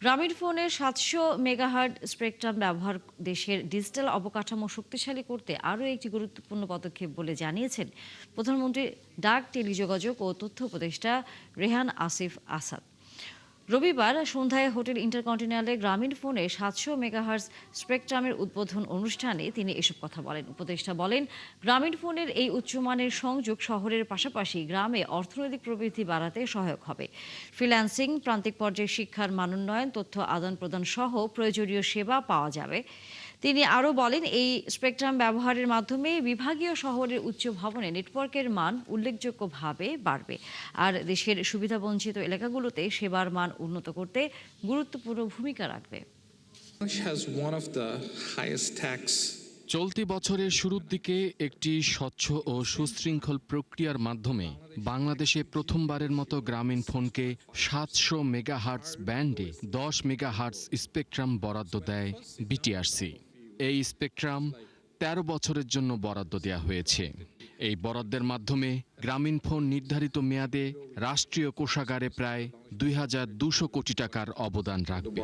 গ্রামীণফোনের ৭০০ megahertz spectrum ব্যবহার দেশের ডিজিটাল অবকাঠামো শক্তিশালী করতে আরও একটি গুরুত্বপূর্ণ পদক্ষেপ বলে জানিয়েছেন প্রধানমন্ত্রী ডাক, টেলিযোগাযোগ ও তথ্য উপদেষ্টা রেহান আসিফ আসাদ। রবিবার সন্ধ্যায় হোটেল ইন্টারকন্টিনেন্টালে গ্রামীণফোনে ৭০০ মেগাহার্টজ স্পেকট্রামের উদ্বোধন অনুষ্ঠানে তিনি এসব কথা বলেন। উপদেষ্টা বলেন, গ্রামীণফোনের এই উচ্চমানের সংযোগ শহরের পাশাপাশি গ্রামে অর্থনৈতিক প্রবৃদ্ধি বাড়াতে সহায়ক হবে। ফ্রিল্যান্সিং, প্রান্তিক পর্যায়ে শিক্ষার মানোন্নয়ন, তথ্য আদান প্রদান সহ প্রয়োজনীয় সেবা পাওয়া যাবে। তিনি আরও বলেন, এই স্পেকট্রাম ব্যবহারের মাধ্যমে বিভাগীয় শহরের উচ্চ ভবনে নেটওয়ার্কের মান উল্লেখযোগ্যভাবে বাড়বে, আর দেশের সুবিধাবঞ্চিত এলাকাগুলোতে সেবার মান উন্নত করতে গুরুত্বপূর্ণ ভূমিকা রাখবে। চলতি বছরের শুরুর দিকে একটি স্বচ্ছ ও সুশৃঙ্খল প্রক্রিয়ার মাধ্যমে বাংলাদেশে প্রথমবারের মতো গ্রামীণফোনকে ৭০০ মেগাহার্টজ ব্যান্ডে ১০ মেগাহার্টজ স্পেকট্রাম বরাদ্দ দেয় বিটিআরসি। এই স্পেকট্রাম ১৩ বছরের জন্য বরাদ্দ দেওয়া হয়েছে। এই বরাদ্দের মাধ্যমে গ্রামীণফোন নির্ধারিত মেয়াদে রাষ্ট্রীয় কোষাগারে প্রায় ২,২০০ কোটি টাকার অবদান রাখবে।